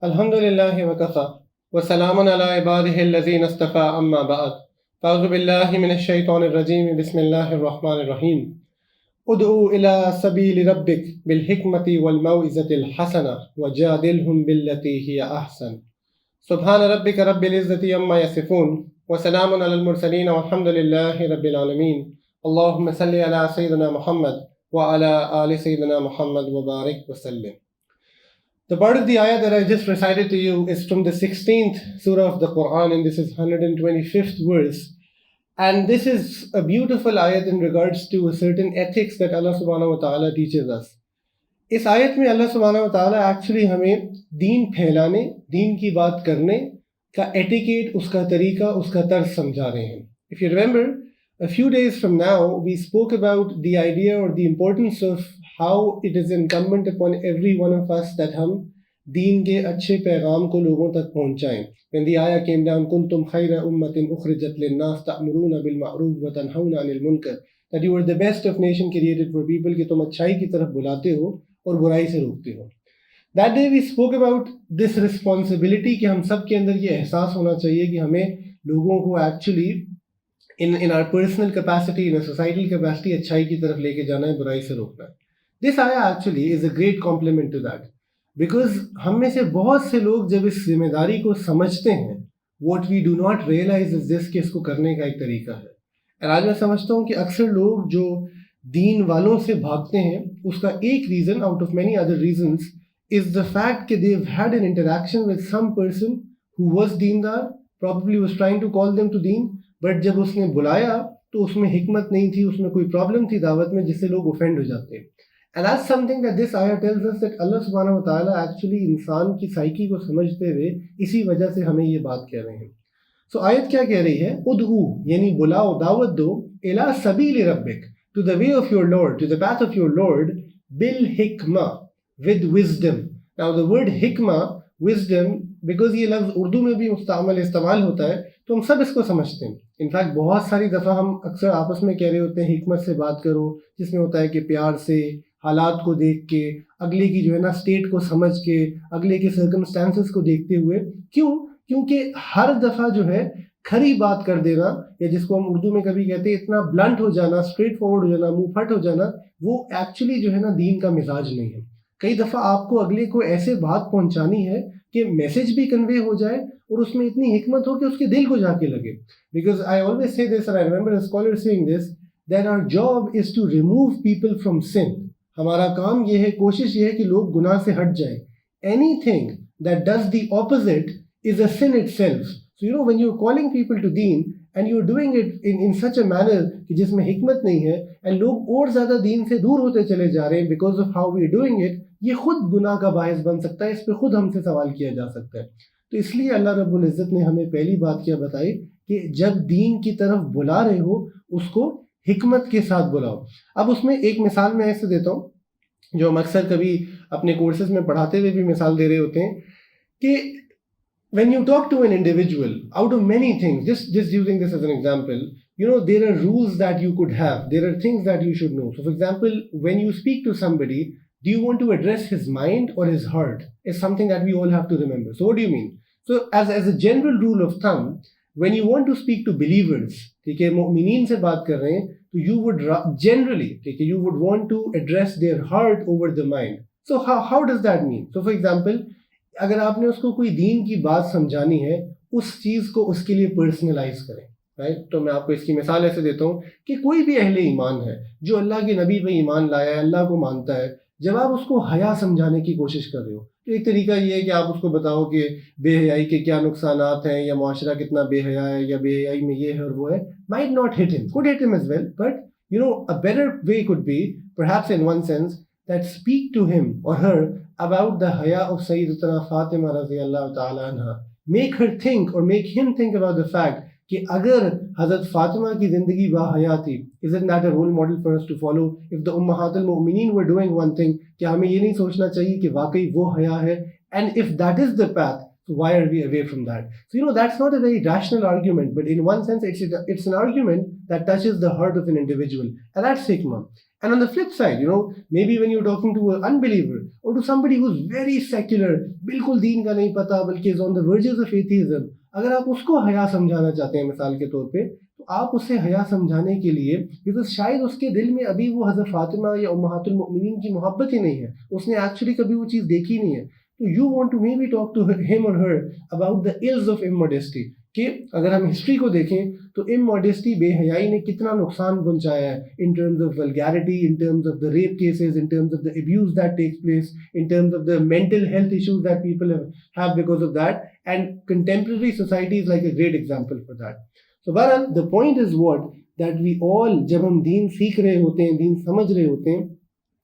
Alhamdulillahi wa kafa. Wa salamun ala ibadihi alladhina istafa amma ba'd. Fa'udhu billahi minash shaitanir rajim. Bismillahir rahmanir rahim. Ud'u ila sabili rabbik bil hikmati wal maw'izatil hasana wajadilhum billati hiya ahsan. Subhana rabbika rabbil izzati amma yasifun. Wa salamun ala al mursalin walhamdulillahi rabbil alamin. Allahumma salli ala sayyidina Muhammad wa ala ali sayyidina Muhammad wa barik wa sallim. The part of the ayah that I just recited to you is from the 16th surah of the Quran, and this is 125th verse. And this is a beautiful ayat in regards to a certain ethics that Allah subhanahu wa ta'ala teaches us. इस आयत में Allah subhanahu wa ta'ala actually हमें दीन फैलाने, दीन की बात करने का etiquette, उसका तरीका, उसका तर्ज समझा रहे हैं. If you remember, a few days from now, we spoke about the idea or the importance of how it is incumbent upon every one of us that हम दीन के अच्छे पैगाम को लोगों तक पहुंचाएं. When the ayah came down, kuntum khayra ummatin ukhrijat linnas ta'muruna bil ma'ruf wa tanhauna 'anil munkar, that you were the best of nation created for people कि तुम अच्छाई की तरफ बुलाते हो और बुराई से रोकते हो. That day we spoke about this responsibility कि हम सब के अंदर ये एहसास होना चाहिए कि हमें लोगों को actually in our personal capacity, in a societal capacity, अच्छाई की तरफ लेके जाना है, बुराई से रोकना है. This ayah actually is a great compliment to that, because हम में से बहुत से लोग जब इस जिम्मेदारी को समझते हैं, what we do not realize is this कि इसको करने का एक तरीका है. और आज मैं समझता हूँ कि अक्सर लोग जो दीन वालों से भागते हैं, उसका एक reason out of many other reasons is the fact कि they've had an interaction with some person who was दीनदार, probably was trying to call them to Deen, but जब उसने बुलाया तो उसमें हिकमत नहीं थी, उसमें कोई प्रॉब्लम थी दावत में जिससे लोग ऑफेंड हो जाते हैं. And that's something that this ayah tells us, that Allah subhanahu wa ta'ala actually इंसान की साइकी को समझते हुए इसी वजह से हमें ये बात कह रहे हैं. So आयत क्या कह रही है? उदऊ यानी बुलाओ, दावत दो, इला सबील रब्बिक, to the way of your Lord, to the path of your Lord, bil hikma, with wisdom. Now the word hikma, wisdom, because ये लफ्ज़ उर्दू में भी इस्तेमाल होता है तो हम सब इसको समझते हैं. इनफैक्ट बहुत सारी दफ़ा हम अक्सर आपस में कह रहे होते हैं हिकमत से बात करो, जिसमें होता है कि प्यार से, हालात को देख के, अगले की जो है ना स्टेट को समझ के, अगले के सर्कमस्टांसेस को देखते हुए. क्यों? क्योंकि हर दफ़ा जो है खरी बात कर देना, या जिसको हम उर्दू में कभी कहते हैं इतना ब्लंट हो जाना, स्ट्रेट फॉरवर्ड हो जाना, मुंह फट हो जाना, वो एक्चुअली जो है ना दीन का मिजाज नहीं है. कई दफ़ा आपको अगले को ऐसे बात पहुंचानी है कि मैसेज भी कन्वे हो जाए और उसमें इतनी हिकमत हो कि उसके दिल को जाके लगे. Because I always say this, and I remember a scholar saying this, that our job is to remove people from sin. हमारा काम ये है, कोशिश ये है कि लोग गुनाह से हट जाएं. Anything that does the opposite is a sin itself. So you know when you are calling people to deen and you are doing it in such a manner कि जिसमें हिकमत नहीं है, एंड लोग और ज़्यादा दीन से दूर होते चले जा रहे हैं because of how we are doing it, ये खुद गुनाह का बायस बन सकता है. इस पर खुद हमसे सवाल किया जा सकता है. तो इसलिए अल्लाह रब्बुल इज़्ज़त ने हमें पहली बात क्या बताई कि जब दीन की तरफ बुला रहे हो उसको हिकमत के साथ बुलाओ. अब उसमें एक मिसाल मैं ऐसे देता हूँ जो हम अक्सर कभी अपने कोर्सेज में पढ़ाते हुए भी मिसाल दे रहे होते हैं कि when you talk to an individual, out of many things, just using this as an example, you know, there are rules that you could have, there are things that you should know. So for example, when you speak to somebody, do you want to address his mind or his heart, is something that we all have to remember. So what do you mean? So as a general rule of thumb, when you want to speak to believers, ठीक है, मुमिनीन से बात कर रहे हैं, तो you would generally, ठीक है, you would want to address their heart over the mind. So how does that mean? So for example, अगर आपने उसको कोई दीन की बात समझानी है, उस चीज़ को उसके लिए पर्सनलाइज करें. राइट? तो मैं आपको इसकी मिसाल ऐसे देता हूँ कि कोई भी अहले ईमान है जो अल्लाह के नबी पे ईमान लाया है, अल्लाह को मानता है, जब आप उसको हया समझाने की कोशिश कर रहे हो तो एक तरीका ये है कि आप उसको बताओ कि बेहयाई के क्या नुकसानात हैं, या मुआशरा कितना बेहया है, या बेहयाई में ये है और वो है. Might not hit him, could hit him as well, but you know a better way could be perhaps in one sense that speak to him or her about the haya of Sayyidatuna Fatima radiyallahu ta'ala anha. Make her think or make him think about the fact कि अगर हज़रत फातिमा की ज़िंदगी बाहया थी, isn't that a role model for us to follow? If the Ummahatul Mu'mineen were doing one thing, क्या हमें ये नहीं सोचना चाहिए कि वाकई वो हया है? And if that is the path, so why are we away from that? So you know, that's not a very rational argument, but in one sense it's an argument that touches the heart of an individual, and that's hikmah. And on the flip side, maybe when you're talking to an unbeliever or to somebody who's very secular, बिल्कुल दीन का नहीं पता बल्कि is on the verges of atheism, अगर आप उसको हया समझाना चाहते हैं मिसाल के तौर पे, तो आप उससे हया समझाने के लिए, बिकॉज शायद उसके दिल में अभी वो हज़रत फातिमा या उम्महातुल मोमिनीन की मोहब्बत ही नहीं है, उसने एक्चुअली कभी वो चीज़ देखी नहीं है, तो you want to maybe talk to him और her about the ills of immodesty, कि अगर हम हिस्ट्री को देखें तो इमोडेस्टी, बेहयाई ने कितना नुकसान पहुंचाया है in terms of vulgarity, in terms of the rape cases, in terms of the abuse that takes place, in terms of the mental health issues that people have because of that, and contemporary society is like a great example for that. So बहरहाल the point is what that we all, जब हम दीन सीख रहे होते हैं, दीन समझ रहे होते हैं,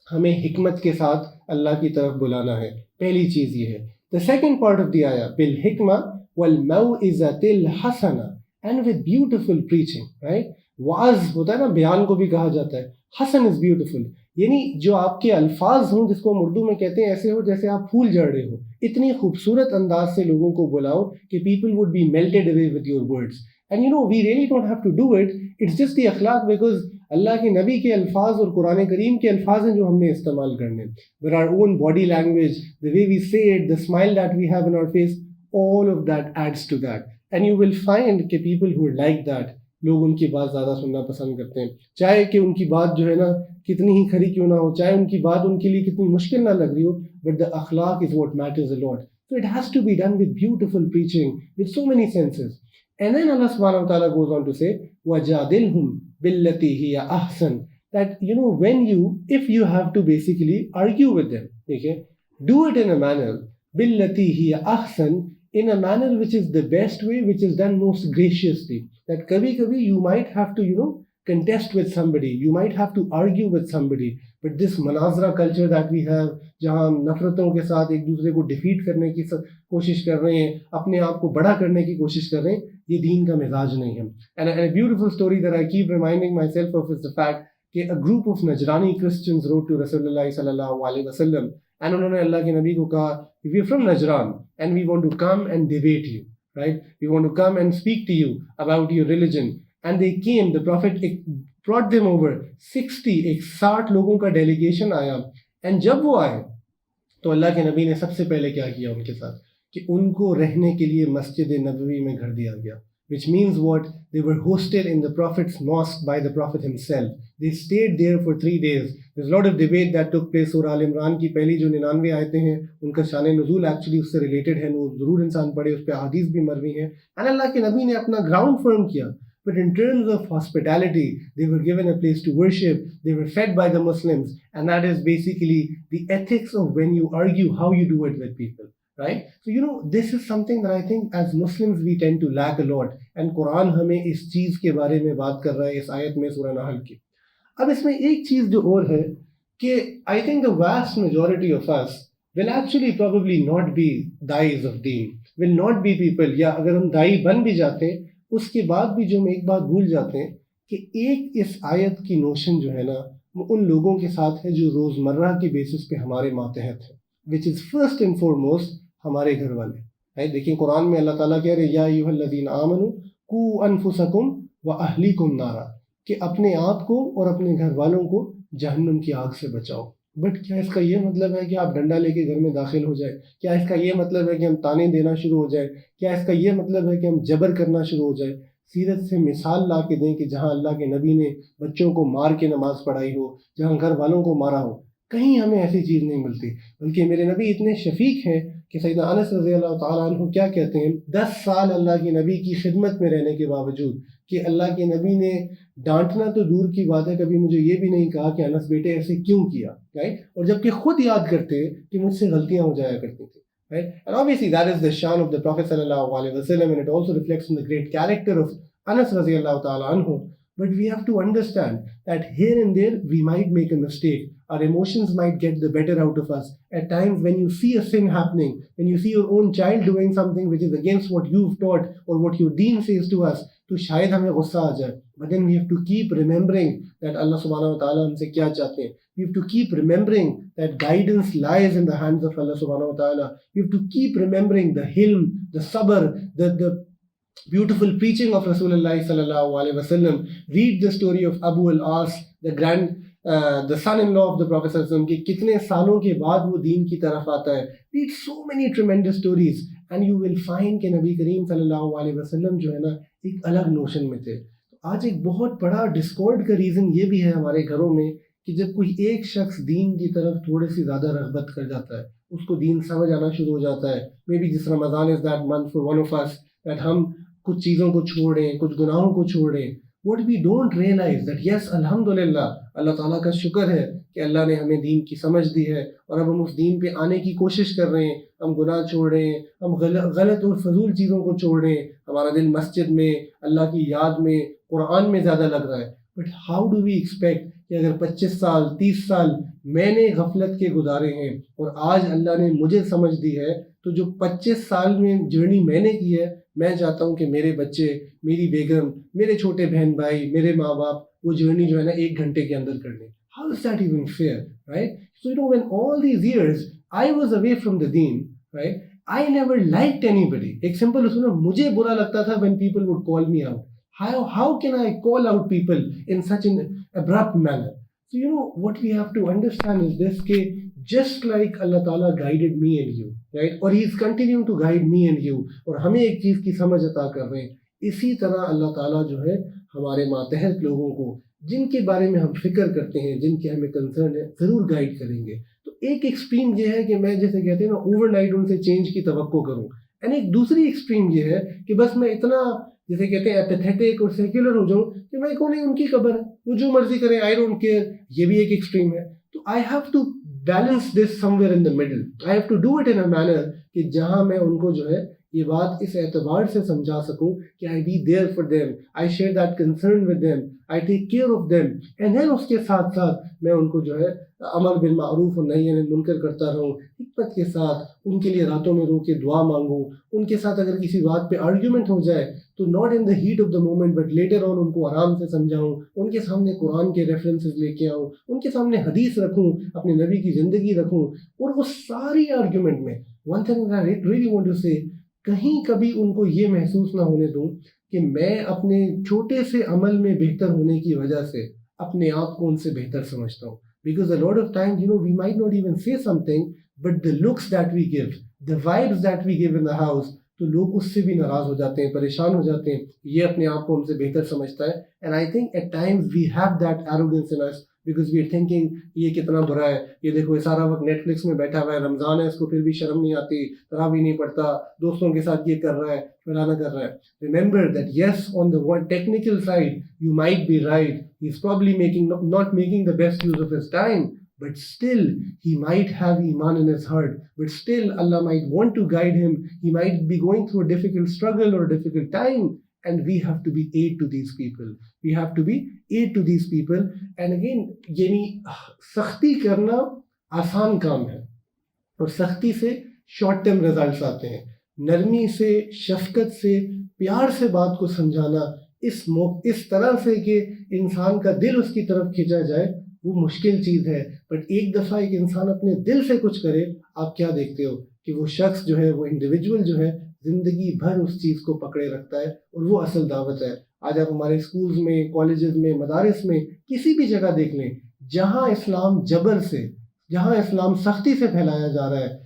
हमें हिकमत के साथ अल्लाह की तरफ बुलाना है. पहली चीज़ ये है. The second part of the आया, बिल हिकमा वल मौइज़तिल हसना, and with beautiful preaching, right. वाज होता है ना, बयान को भी कहा जाता है. हसन इज़ ब्यूटिफुल, यानी जो आपके अल्फाज हों, जिसको हम उर्दू में कहते हैं, ऐसे हो जैसे आप फूल जड़ रहे हो. इतनी खूबसूरत अंदाज से लोगों को बुलाओ कि people would be melted away with your words. And we really don't have to do it. It's just the Akhlaq, because अल्लाह के नबी के अल्फाज और कुरान करीम के अल्फाज हैं जो हमने इस्तेमाल करने. But our own body language, the way we say it, the smile that we have in our face, all of that adds to that. And you will find कि people who are like that, लोग उनकी बात ज़्यादा सुनना पसंद करते हैं, चाहे कि उनकी बात जो है ना कितनी ही खरी क्यों ना हो, चाहे उनकी बात उनके लिए कितनी मुश्किल ना लग रही हो, but the Akhlaq is what matters a lot. So it has to be done with beautiful preaching, with so many senses. And then Allah subhanahu wa ta'ala goes on to say, وَجَادِلْهُمْ بِالَّتِي هِيَ أَحْسَنُ, that if you have to basically argue with them, okay, do it in a manner, بِالَّتِي هِيَ أَحْسَنُ, in a manner which is the best way, which is done most graciously. That kabhi you might have to, contest with somebody, you might have to argue with somebody, but this manazra culture that we have, जहाँ हम नफरतों के साथ एक दूसरे को defeat करने की कोशिश कर रहे हैं, अपने आप को बड़ा करने की कोशिश कर रहे हैं, ये दीन का मिजाज नहीं है. And a beautiful story that I keep reminding myself of is the fact कि a group of Najrani Christians wrote to Rasulullah sallallahu alaihi wasallam, and उन्होंने अल्लाह के नबी को कहा, if you're from Najran and we want to come and debate you, right, we want to come and speak to you about your religion. And they came, the Prophet brought them over 60 लोगों का delegation आया. And जब वो आए तो अल्लाह के नबी ने सबसे पहले क्या किया उनके साथ, कि उनको रहने के लिए मस्जिद नबवी में घर दिया गया. Which means what? They were hosted in the Prophet's mosque by the Prophet himself. They stayed there for 3 days. There's a lot of debate that took place. सूरह आल इमरान की पहली जो 99 आयतें हैं, उनका शान नुज़ूल एक्चुअली उससे रिलेटेड है, वो ज़रूर इंसान पढ़े, उस पर हदीस भी मरवी हैं. एंड अल्लाह के नबी ने अपना ग्राउंड फर्म किया. But in terms of hospitality, they were given a place to worship, they were fed by the Muslims, and that is basically the ethics of when you argue, how you do it with people, right? So this is something that I think as Muslims we tend to lack a lot, and Quran हमें इस चीज़ के बारे में बात कर रहा है इस आयत में सूरह नहल की. अब इसमें एक चीज़ जो और है कि I think the vast majority of us will actually probably not be dais of deen, will not be people, या अगर हम दाई बन भी जाते हैं उसके बाद भी जो हम एक बात भूल जाते हैं कि एक इस आयत की नोशन जो है ना, वो उन लोगों के साथ है जो रोज़मर्रा के बेसिस पे हमारे मातहत हैं, which is first and foremost हमारे घर वाले. राइट, देखिए कुरान में अल्लाह ताला कह रहे या अय्युहल्लज़ीना आमनू कू अनफुसकुम व अहलीकुम नारा, कि अपने आप को और अपने घर वालों को जहन्नुम की आग से बचाओ. बट क्या इसका ये मतलब है कि आप डंडा लेके घर में दाखिल हो जाए? क्या इसका ये मतलब है कि हम ताने देना शुरू हो जाए? क्या इसका ये मतलब है कि हम जबर करना शुरू हो जाए? सीरत से मिसाल ला के दें कि जहाँ अल्लाह के नबी ने बच्चों को मार के नमाज़ पढ़ाई हो, जहाँ घर वालों को मारा हो, कहीं हमें ऐसी चीज़ नहीं मिलती. बल्कि मेरे नबी इतने शफीक हैं कि सैयदना अनस रज़ियल्लाहु ताला अन्हु क्या कहते हैं, 10 साल अल्लाह के नबी की खिदमत में रहने के बावजूद कि अल्लाह के नबी ने डांटना तो दूर की बात है, कभी मुझे ये भी नहीं कहा कि अनस बेटे ऐसे क्यों किया, राइट. और जबकि खुद याद करते कि मुझसे गलतियाँ हो जाया करती थी, right? And obviously that is the shan of the Prophet sallallahu alaihi wasallam, and it also reflects in the great character of Anas radiyallahu ta'ala anhu. But we have to understand that here and there we might make a mistake. Our emotions might get the better out of us. At times when you see a sin happening, when you see your own child doing something which is against what you've taught or what your deen says to us, तो शायद हमें गुस्सा आ जाए. But then we have to keep remembering that Allah subhanahu wa ta'ala हमसे क्या चाहते हैं. We have to keep remembering that guidance lies in the hands of Allah subhanahu wa ta'ala. We have to keep remembering the hilm, the sabr, the beautiful preaching of Rasulullah sallallahu alaihi wasallam. Read the story of Abu al-As, the the son in law of the prophet सल्लल्लाहु अलैहि वसल्लम, कि कितने सालों के बाद वो दीन की तरफ आता है. Read so many ट्रेमेंडस stories and you will find कि नबी करीम सल्लल्लाहु अलैहि वसल्लम जो है ना एक अलग नोशन में थे. तो आज एक बहुत बड़ा डिस्कॉर्ड का रीज़न ये भी है हमारे घरों में कि जब कोई एक शख्स दीन की तरफ थोड़ी सी ज़्यादा रग़बत कर जाता है, उसको दीन समझ आना शुरू हो जाता है. मे बी जिस Ramzan is that month for one of us that हम कुछ चीज़ों को छोड़ें, कुछ गुनाहों को छोड़ें. What we don't realize that yes, अल्हम्दुलिल्लाह, अल्लाह ताला का शुक्र है कि अल्लाह ने हमें दीन की समझ दी है और अब हम उस दीन पे आने की कोशिश कर रहे हैं. हम गुनाह छोड़ रहे हैं, हम गलत और फजूल चीज़ों को छोड़ रहे हैं. हमारा दिल मस्जिद में, अल्लाह की याद में, कुरान में ज़्यादा लग रहा है. But how do we expect कि अगर 25 साल 30 साल मैंने गफलत के गुजारे हैं और आज अल्लाह ने मुझे समझ दी है, तो जो 25 साल में जर्नी मैंने की है, मैं चाहता हूँ कि मेरे बच्चे, मेरी बेगम, मेरे छोटे बहन भाई, मेरे माँ बाप वो जर्नी जो है ना 1 घंटे के अंदर कर लें. How is that even fair, right? So you know when all these years I was away from the deen, right, I never liked anybody. एक सिंपल सुनो, मुझे बुरा लगता था when people would call me out. How can I call out people in such an abrupt manner? So you know what we have to understand is this, कि just like Allah Ta'ala guided me and you, right? और He is continuing to guide me and you, और हमें एक चीज़ की समझ अता कर रहे हैं. इसी तरह अल्लाह ताला जो है हमारे मातहत लोगों को, जिनके बारे में हम फिक्र करते हैं, जिनके हमें कंसर्न है, ज़रूर गाइड करेंगे. तो एक एक्सट्रीम ये है कि मैं जैसे कहते हैं ना ओवरनाइट उनसे चेंज की तवक्को करूँ, एंड एक दूसरी एक्सट्रीम ये है कि बस मैं इतना जैसे कहते हैं एपैथेटिक और सेक्युलर हो जाऊँ कि मैं कौन है, उनकी खबर है, वो जो मर्जी करें, आई डोंट केयर. ये भी एक एक्सट्रीम है. तो I have to balance this somewhere in the middle. I have to do it in a manner कि जहाँ मैं उनको जो है ये बात इस एतबार से समझा सकूं कि I be there for them, I share that concern with them, I take care of them, and then उसके साथ साथ मैं उनको जो है अमर बिल मारूफ और नही अनिल मुनकर करता रहूं, हिकमत के साथ. उनके लिए रातों में रो के दुआ मांगूं. उनके साथ अगर किसी बात पे आर्ग्यूमेंट हो जाए तो not in the heat of the moment but later on उनको आराम से समझाऊं. उनके सामने कुरान के रेफरेंसेस लेके आऊं, उनके सामने हदीस रखूं, अपने नबी की ज़िंदगी रखूं. और वो सारी आर्ग्यूमेंट में one thing I really want to say, कहीं कभी उनको ये महसूस ना होने दूं कि मैं अपने छोटे से अमल में बेहतर होने की वजह से अपने आप को उनसे बेहतर समझता हूँ. Because a lot of times, you know, we might not even say something, but the looks that we give, the vibes that we give in the house, तो लोग उससे भी नाराज़ हो जाते हैं, परेशान हो जाते हैं. ये अपने आप को हमसे बेहतर समझता है. And I think at times we have that arrogance in us because we are thinking ये कितना बुरा है, ये देखो ये सारा वक्त नेटफ्लिक्स में बैठा हुआ है, रमज़ान है, इसको फिर भी शर्म नहीं आती, तरावी नहीं पढ़ता, दोस्तों के साथ ये कर रहा है, फलाना कर रहा है. Remember that yes, on the one technical side, you might be right. He's probably not making the best use of his time, but still he might have iman in his heart. But still Allah might want to guide him. He might be going through a difficult struggle or a difficult time. And we have to be aid to these people. We have to be aid to these people. And again, यानी सख्ती करना आसान काम है और सख्ती से short term results आते हैं. नरमी से, शफकत से, प्यार से बात को समझाना इस तरह से कि इंसान का दिल उसकी तरफ खींचा जाए, वो मुश्किल चीज़ है. बट एक दफ़ा एक इंसान अपने दिल से कुछ करे, आप क्या देखते हो कि वो शख्स जो है, वो इंडिविजुअल जो है, ज़िंदगी भर उस चीज़ को पकड़े रखता है. और वो असल दावत है. आज आप हमारे स्कूल्स में, कॉलेजेस में, मदारिस में, किसी भी जगह देख लें, जहाँ इस्लाम जबर से, जहाँ इस्लाम सख्ती से फैलाया जा रहा है,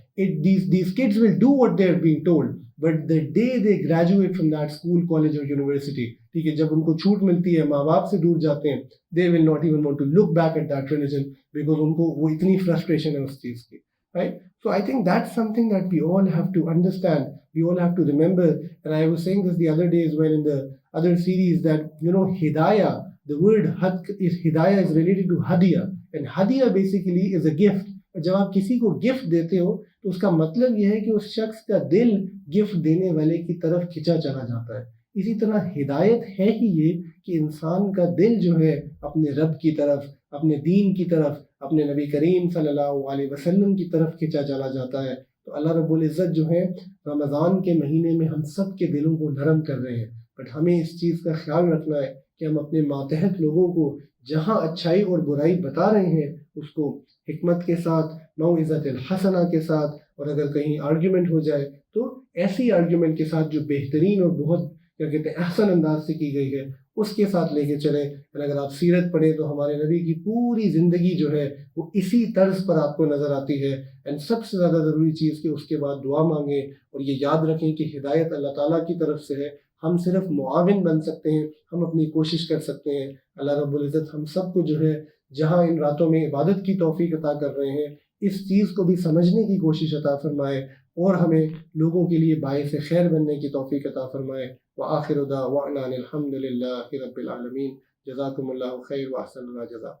these kids will do what they are being told, but the day they graduate from that school, college or university, ठीक है, जब उनको छूट मिलती है, माँ बाप से दूर जाते हैं, they will not even want to look back at that religion because उनको वो इतनी frustration है उस चीज़ की, right? So I think that's something that we all have to understand, we all have to remember. And I was saying this the other day as well in the other series that, you know, hidayah, the word hidayah is related to hadiya, and hadiya basically is a gift. जब आप किसी को gift देते हो तो उसका मतलब यह है कि उस शख्स का दिल गिफ्ट देने वाले की तरफ खिंचा चला जाता है. इसी तरह हिदायत है ही ये कि इंसान का दिल जो है अपने रब की तरफ, अपने दीन की तरफ, अपने नबी करीम सल्लल्लाहु अलैहि वसल्लम की तरफ खिंचा चला जाता है. तो अल्लाह रब्बुल इज़्ज़त जो है रमज़ान के महीने में हम सब के दिलों को नरम कर रहे हैं. बट हमें इस चीज़ का ख्याल रखना है कि हम अपने मातहत लोगों को जहाँ अच्छाई और बुराई बता रहे हैं उसको हिकमत के साथ, मौइज़तुल हसना के साथ, और अगर कहीं आर्ग्यूमेंट हो जाए तो ऐसी आर्ग्यूमेंट के साथ जो बेहतरीन और बहुत क्या कहते हैं अहसन अंदाज से की गई है, उसके साथ लेके चलें। अगर आप सीरत पढ़ें तो हमारे नबी की पूरी ज़िंदगी जो है वो इसी तर्ज पर आपको नज़र आती है। एंड सबसे ज़्यादा ज़रूरी चीज़ कि उसके बाद दुआ मांगें और ये याद रखें कि हिदायत अल्लाह ताला की तरफ से है, हम सिर्फ मुआविन बन सकते हैं, हम अपनी कोशिश कर सकते हैं। अल्लाह रब्बुल इज़्ज़त हम सबको जो है जहाँ इन रातों में इबादत की तौफीक अता कर रहे हैं, इस चीज़ को भी समझने की कोशिश अता फरमाए और हमें लोगों के लिए बाइस खैर बनने की तौफीक अता फरमाए। व आखिर दावाना अनिल हम्दुलिल्लाहि रब्बिल आलमीन। जज़ाकुमुल्लाहु खैर व अहसनुल जज़ा।